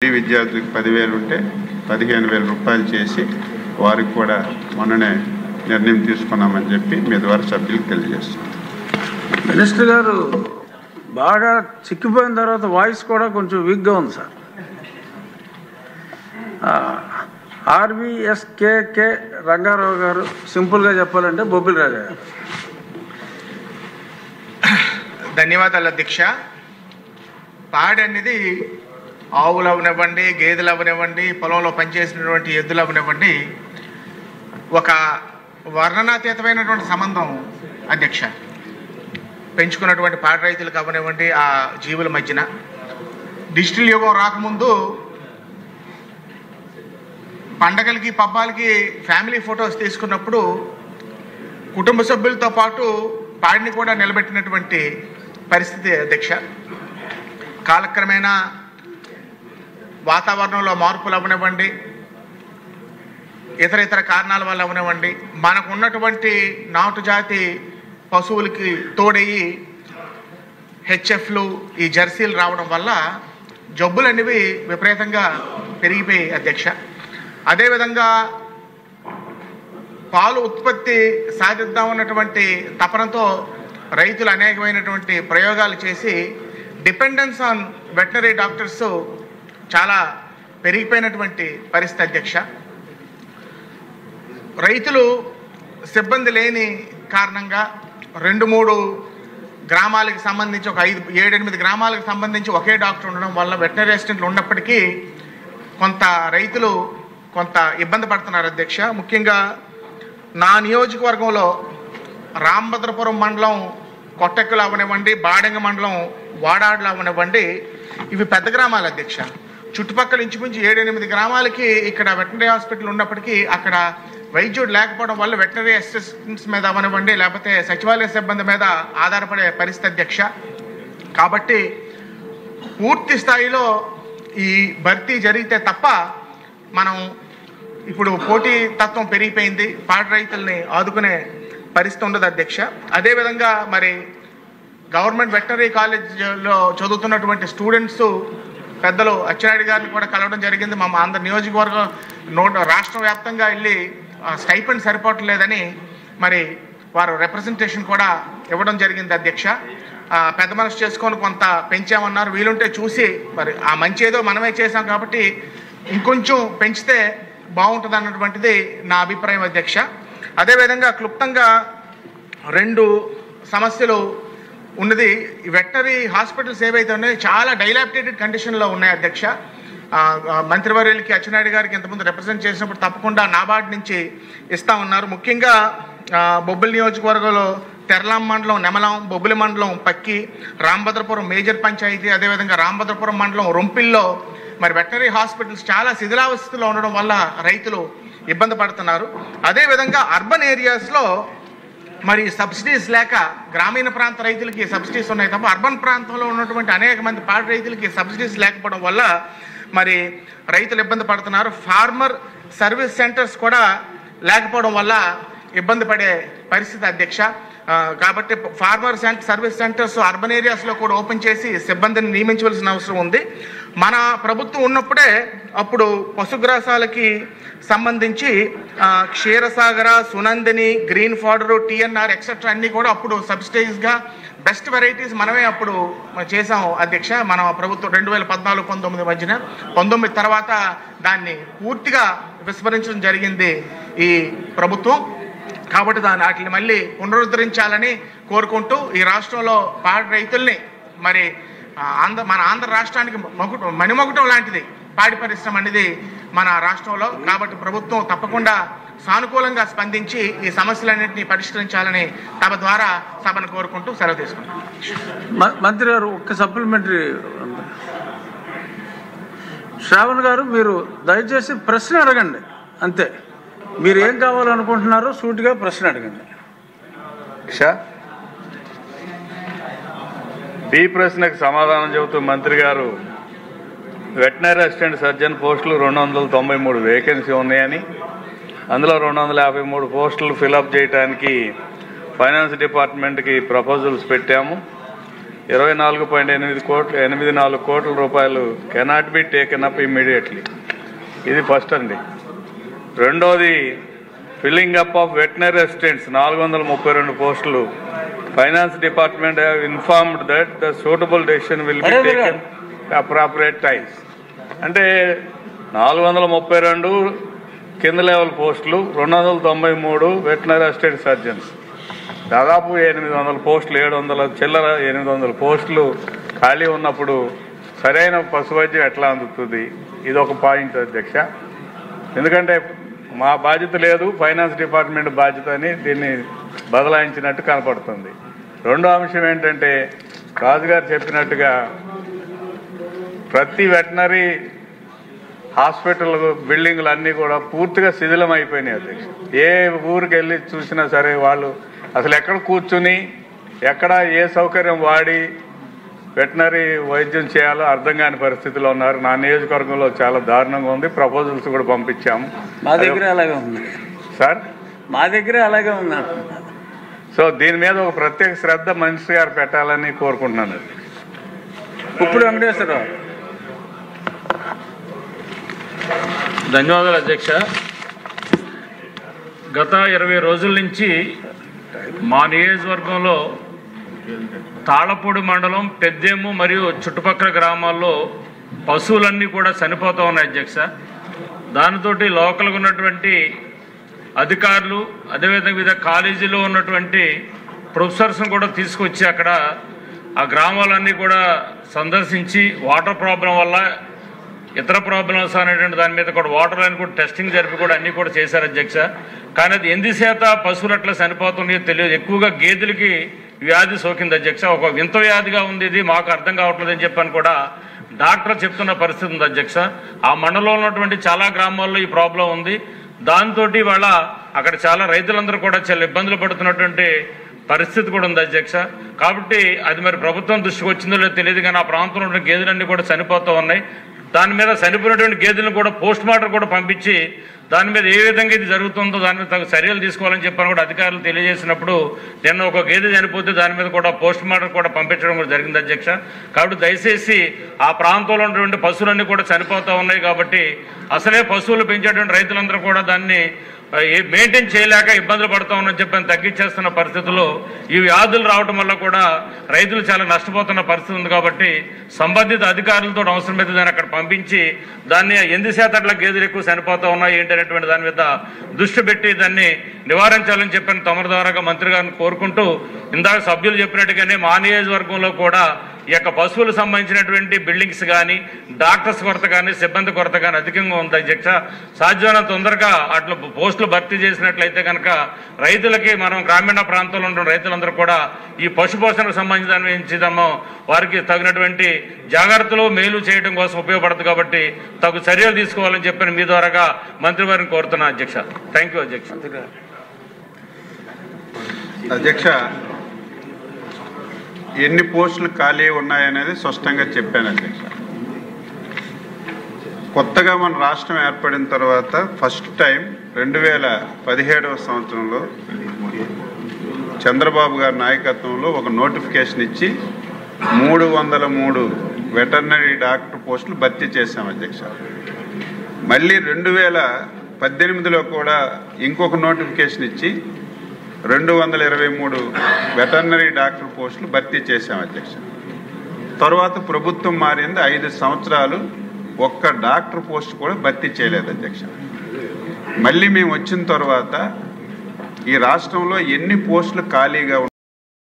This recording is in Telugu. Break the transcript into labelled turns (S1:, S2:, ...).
S1: విద్యార్థులకు 10,000 ఉంటే 15,000 రూపాయలు చేసి వారికి కూడా మొన్ననే నిర్ణయం తీసుకున్నామని చెప్పి మీ ద్వారా సభ్యులకు తెలియజేస్తున్నాం.
S2: మినిస్టర్ గారు బాగా చిక్కిపోయిన తర్వాత వాయిస్ కూడా కొంచెం వీక్గా ఉంది సార్. ఆర్వీఎస్కేకే రంగారావు గారు సింపుల్గా చెప్పాలంటే బొబ్బిలి రాజా గారు.
S3: ధన్యవాదాలు అధ్యక్ష. పాడి అనేది ఆవులు అవనివ్వండి, గేదెలు అవనివ్వండి, పొలంలో పనిచేసినటువంటి ఎద్దులు అవనివ్వండి, ఒక వర్ణనాతీతమైనటువంటి సంబంధం అధ్యక్ష. పెంచుకున్నటువంటి పాడి రైతులకు అవనివ్వండి, ఆ జీవుల మధ్యన డిజిటల్ యుగం రాకముందు పండగలకి పబ్బాలకి ఫ్యామిలీ ఫొటోస్ తీసుకున్నప్పుడు కుటుంబ సభ్యులతో పాటు పాడిని కూడా నిలబెట్టినటువంటి పరిస్థితి అధ్యక్ష. కాలక్రమేణా వాతావరణంలో మార్పులు అవనివ్వండి, ఇతర కారణాల వల్ల అవనివ్వండి, మనకు ఉన్నటువంటి నాటు జాతి పశువులకి తోడయ్యి హెచ్ఎఫ్లు, ఈ జెర్సీలు రావడం వల్ల జబ్బులు అనేవి విపరీతంగా పెరిగిపోయాయి అధ్యక్ష. అదేవిధంగా పాలు ఉత్పత్తి సాధిద్దామన్నటువంటి తపనతో రైతులు అనేకమైనటువంటి ప్రయోగాలు చేసి డిపెండెన్స్ ఆన్ వెటనరీ డాక్టర్స్ చాలా పెరిగిపోయినటువంటి పరిస్థితి అధ్యక్ష. రైతులు సిబ్బంది లేని కారణంగా 2-3 గ్రామాలకు సంబంధించి ఒక 7-8 గ్రామాలకు సంబంధించి ఒకే డాక్టర్ ఉండడం వల్ల వెటనరీ అసిస్టెంట్లు ఉన్నప్పటికీ కొంత రైతులు కొంత ఇబ్బంది పడుతున్నారు అధ్యక్ష. ముఖ్యంగా నా నియోజకవర్గంలో రామభద్రపురం మండలం కొట్టెక్కులు అవనివ్వండి, బాడెంగ మండలం వాడాడులు అవనివ్వండి, ఇవి పెద్ద గ్రామాలు అధ్యక్ష. చుట్టుపక్కల ఇంచుమించు 7-8 గ్రామాలకి ఇక్కడ వెటనరీ హాస్పిటల్ ఉన్నప్పటికీ అక్కడ వైద్యుడు లేకపోవడం వల్ల వెటనరీ అసిస్టెంట్స్ మీద అవనివ్వండి, లేకపోతే సచివాలయ సిబ్బంది మీద ఆధారపడే పరిస్థితి అధ్యక్ష. కాబట్టి పూర్తి స్థాయిలో ఈ భర్తీ జరిగితే తప్ప మనం ఇప్పుడు పోటీ తత్వం పెరిగిపోయింది, పాడి రైతుల్ని ఆదుకునే పరిస్థితి ఉండదు అధ్యక్ష. అదేవిధంగా మరి గవర్నమెంట్ వెటనరీ కాలేజ్లో చదువుతున్నటువంటి స్టూడెంట్స్ పెద్దలు అచ్చెన్నాయుడు గారిని కూడా కలవడం జరిగింది. మా ఆంధ్ర నియోజకవర్గం రాష్ట్ర వ్యాప్తంగా వెళ్ళి స్టైపెండ్ సరిపోవట్లేదని మరి వారు రిప్రజెంటేషన్ కూడా ఇవ్వడం జరిగింది అధ్యక్ష. పెద్ద మనసు చేసుకొని కొంత పెంచామన్నారు. వీలుంటే చూసి మరి ఆ మంచి ఏదో మనమే చేసాం కాబట్టి ఇంకొంచెం పెంచితే బాగుంటుంది అన్నటువంటిది నా అభిప్రాయం అధ్యక్ష. అదేవిధంగా క్లుప్తంగా 2 సమస్యలు ఉన్నది. వెటనరీ హాస్పిటల్స్ ఏవైతే ఉన్నాయో చాలా డైలాపిటేటెడ్ కండిషన్లో ఉన్నాయి అధ్యక్ష. మంత్రివర్యులకి అచ్చెన్నాయుడు గారికి ఇంతకుముందు రిప్రజెంట్ చేసినప్పుడు తప్పకుండా నాబార్డ్ నుంచి ఇస్తా ఉన్నారు. ముఖ్యంగా బొబ్బిలి నియోజకవర్గంలో తెరలాం మండలం నెమలం, బొబ్బిలి మండలం పక్కి, రామభద్రపురం మేజర్ పంచాయతీ, అదేవిధంగా రామభద్రపురం మండలం రొంపిల్లో మరి వెటనరీ హాస్పిటల్స్ చాలా శిథిలావస్థలో ఉండడం వల్ల రైతులు ఇబ్బంది పడుతున్నారు. అదేవిధంగా అర్బన్ ఏరియాస్లో మరి సబ్సిడీస్ లేక గ్రామీణ ప్రాంత రైతులకి సబ్సిడీస్ ఉన్నాయి తప్ప అర్బన్ ప్రాంతంలో ఉన్నటువంటి అనేక మంది పాడి రైతులకి సబ్సిడీస్ లేకపోవడం వల్ల మరి రైతులు ఇబ్బంది పడుతున్నారు. ఫార్మర్ సర్వీస్ సెంటర్స్ కూడా లేకపోవడం వల్ల ఇబ్బంది పడే పరిస్థితి అధ్యక్ష. కాబట్టి ఫార్మర్ సర్వీస్ సెంటర్స్ అర్బన్ ఏరియాస్లో కూడా ఓపెన్ చేసి సిబ్బందిని నియమించవలసిన అవసరం ఉంది. మన ప్రభుత్వం ఉన్నప్పుడే అప్పుడు పశుగ్రాసాలకి సంబంధించి క్షీరసాగర, సునందిని, గ్రీన్ ఫాడరు, టీఎన్ఆర్ ఎక్సెట్రా అన్నీ కూడా అప్పుడు సబ్సిడైజ్గా బెస్ట్ వెరైటీస్ మనమే అప్పుడు చేసాం అధ్యక్ష. మన ప్రభుత్వం 2014-19 మధ్యన 19 తర్వాత దాన్ని పూర్తిగా విస్మరించడం జరిగింది ఈ ప్రభుత్వం. కాబట్టి వాటిని మళ్ళీ పునరుద్ధరించాలని కోరుకుంటూ ఈ రాష్ట్రంలో పాడి రైతుల్ని మరి మన ఆంధ్ర రాష్ట్రానికి మణిమకుటం లాంటిది పాడి పరిశ్రమ అనేది మన రాష్ట్రంలో. కాబట్టి ప్రభుత్వం తప్పకుండా సానుకూలంగా స్పందించి ఈ సమస్యలన్నింటినీ పరిష్కరించాలని తమ ద్వారా సభను కోరుకుంటూ సెలవు తీసుకుంటాం.
S2: మంత్రి గారు ఒక్క సప్లిమెంటరీ. శ్రావణ్ గారు మీరు దయచేసి ప్రశ్న అడగండి అంతే. మీరు ఏం కావాలనుకుంటున్నారో సూటిగా ప్రశ్న అడగండి.
S4: ఈ ప్రశ్నకు సమాధానం చెబుతూ మంత్రి గారు వెటనరీ అసిస్టెంట్ సర్జన్ పోస్టులు 293 వేకెన్సీ ఉన్నాయని, అందులో 253 పోస్టులు ఫిలప్ చేయడానికి ఫైనాన్స్ డిపార్ట్మెంట్కి ప్రపోజల్స్ పెట్టాము. 24.84 కోట్ల రూపాయలు cannot be taken up immediately. ఇది ఫస్ట్ అండి. రెండోది filling up of veterinary assistants 432 పోస్టులు. Finance department have informed that the suitable decision will be taken appropriate times. అంటే 432 కింద లెవెల్ పోస్టులు, 293 వెటనరీ అసిస్టెంట్ సర్జన్స్, దాదాపు 800 పోస్టులు, 800 పోస్టులు ఖాళీ ఉన్నప్పుడు సరైన పశు వైద్యం ఎట్లా అందుతుంది? ఇది ఒక పాయింట్ అధ్యక్ష. ఎందుకంటే మా బాధ్యత లేదు, ఫైనాన్స్ డిపార్ట్మెంట్ బాధ్యత అని దీన్ని బదలాయించినట్టు కనపడుతుంది. రెండో అంశం ఏంటంటే రాజుగారు చెప్పినట్టుగా ప్రతి వెటనరీ హాస్పిటల్ బిల్డింగ్లు అన్నీ కూడా పూర్తిగా శిథిలం అయిపోయినాయి అధ్యక్ష. ఏ ఊరికి వెళ్ళి చూసినా సరే వాళ్ళు అసలు ఎక్కడ కూర్చుని ఎక్కడ ఏ సౌకర్యం వాడి వెటనరీ వైద్యం చేయాలో అర్థం కాని పరిస్థితిలో ఉన్నారు. నా నియోజకవర్గంలో చాలా దారుణంగా ఉంది. ప్రపోజల్స్ కూడా పంపించాము.
S2: మా దగ్గర అలాగే ఉంది
S4: సార్,
S2: మా దగ్గర అలాగే ఉంది.
S4: సో దీని మీద ఒక ప్రత్యేక శ్రద్ధ మంత్రి గారు పెట్టాలని కోరుకుంటున్నాను.
S2: ఇప్పుడు వెంకటేశ్వరరావు.
S5: ధన్యవాదాలు అధ్యక్ష. గత 20 రోజుల నుంచి మా నియోజకవర్గంలో తాళపూడి మండలం పెద్దేము మరియు చుట్టుపక్కల గ్రామాల్లో పశువులన్నీ కూడా చనిపోతూ ఉన్నాయి అధ్యక్ష. దానితోటి లోకల్గా ఉన్నటువంటి అధికారులు, అదేవిధంగా వివిధ కాలేజీలో ఉన్నటువంటి ప్రొఫెసర్స్ని కూడా తీసుకొచ్చి అక్కడ ఆ గ్రామాలన్నీ కూడా సందర్శించి వాటర్ ప్రాబ్లం వల్ల ఇతర ప్రాబ్లమ్స్ అనేటువంటి దాని మీద కూడా వాటర్ లైన్ కూడా టెస్టింగ్ జరిపి కూడా అన్నీ కూడా చేశారు అధ్యక్ష. కానీ అది ఎందుచేత పశువులు అట్లా చనిపోతున్నాయో తెలియదు. ఎక్కువగా గేదెలకి వ్యాధి సోకింది అధ్యక్ష. ఒక వింత వ్యాధిగా ఉంది, ఇది మాకు అర్థం కావట్లేదు అని చెప్పని కూడా డాక్టర్ చెప్తున్న పరిస్థితి ఉంది అధ్యక్ష. ఆ మండలంలో ఉన్నటువంటి చాలా గ్రామాల్లో ఈ ప్రాబ్లం ఉంది. దాంతో వాళ్ళ అక్కడ చాలా రైతులందరూ కూడా చాలా ఇబ్బందులు పడుతున్నటువంటి పరిస్థితి కూడా ఉంది అధ్యక్ష. కాబట్టి అది మరి ప్రభుత్వం దృష్టికి వచ్చిందో లేదో తెలియదు, కానీ ఆ ప్రాంతంలో ఉన్న గేదెలన్నీ కూడా చనిపోతూ ఉన్నాయి. దాని మీద చనిపోయినటువంటి గేదెలను కూడా పోస్ట్ మార్టం కూడా పంపించి దాని మీద ఏ విధంగా ఇది జరుగుతుందో దాని మీద తగు చర్యలు తీసుకోవాలని చెప్పని కూడా అధికారులు తెలియజేసినప్పుడు నిన్న ఒక గేదె చనిపోతే దాని మీద కూడా పోస్ట్ మార్టం కూడా పంపించడం కూడా జరిగింది అధ్యక్ష. కాబట్టి దయచేసి ఆ ప్రాంతంలో ఉన్నటువంటి పశువులన్నీ కూడా చనిపోతూ ఉన్నాయి. కాబట్టి అసలే పశువులు పెంచేటువంటి రైతులందరూ కూడా దాన్ని మెయింటైన్ చేయలేక ఇబ్బందులు పడుతూ ఉన్నారని చెప్పని తగ్గించేస్తున్న పరిస్థితుల్లో ఈ వ్యాధులు రావడం వల్ల కూడా రైతులు చాలా నష్టపోతున్న పరిస్థితి ఉంది. కాబట్టి సంబంధిత అధికారులతో అవసరమైతే దాన్ని అక్కడ పంపించి దాన్ని ఎందుచేత అట్లా గేదెలు ఎక్కువ చనిపోతూ ఉన్నాయి ఏంటి అనేటువంటి దాని మీద దృష్టి పెట్టి దాన్ని నివారించాలని చెప్పని తమరి ద్వారాగా మంత్రి గారిని కోరుకుంటూ, ఇందాక సభ్యులు చెప్పినట్టుగానే మా నియోజకవర్గంలో కూడా ఈ యొక్క పశువులకు సంబంధించినటువంటి బిల్డింగ్స్ కానీ, డాక్టర్స్ కొరత కానీ, సిబ్బంది కొరత కానీ అధికంగా ఉంది అధ్యక్ష. సాధ్యమైనంత తొందరగా అట్లా పోస్టులు భర్తీ చేసినట్లయితే కనుక రైతులకి, మనం గ్రామీణ ప్రాంతంలో ఉన్న రైతులందరూ కూడా ఈ పశుపోషణకు సంబంధించిన వారికి తగినటువంటి జాగ్రత్తలు మేలు చేయడం కోసం ఉపయోగపడుతుంది. కాబట్టి తగు చర్యలు తీసుకోవాలని చెప్పని మీ ద్వారాగా మంత్రి వారిని కోరుతున్నా అధ్యక్ష. థ్యాంక్ యూ అధ్యక్ష.
S1: అధ్యక్ష, ఎన్ని పోస్టులు ఖాళీ ఉన్నాయనేది స్పష్టంగా చెప్పాను అధ్యక్ష. కొత్తగా మన రాష్ట్రం ఏర్పడిన తర్వాత ఫస్ట్ టైం 2017వ సంవత్సరంలో చంద్రబాబు గారి నాయకత్వంలో ఒక నోటిఫికేషన్ ఇచ్చి 303 వెటర్నరీ డాక్టర్ పోస్టులు భర్తీ చేశాం అధ్యక్ష. మళ్ళీ 2018లో కూడా ఇంకొక నోటిఫికేషన్ ఇచ్చి 223 వెటర్నరీ డాక్టర్ పోస్టులు భర్తీ చేశాం అధ్యక్ష. తర్వాత ప్రభుత్వం మారింది, 5 సంవత్సరాలు ఒక్క డాక్టర్ పోస్ట్ కూడా భర్తీ చేయలేదు అధ్యక్ష. మళ్ళీ మేము వచ్చిన తర్వాత ఈ రాష్ట్రంలో ఎన్ని పోస్టులు ఖాళీగా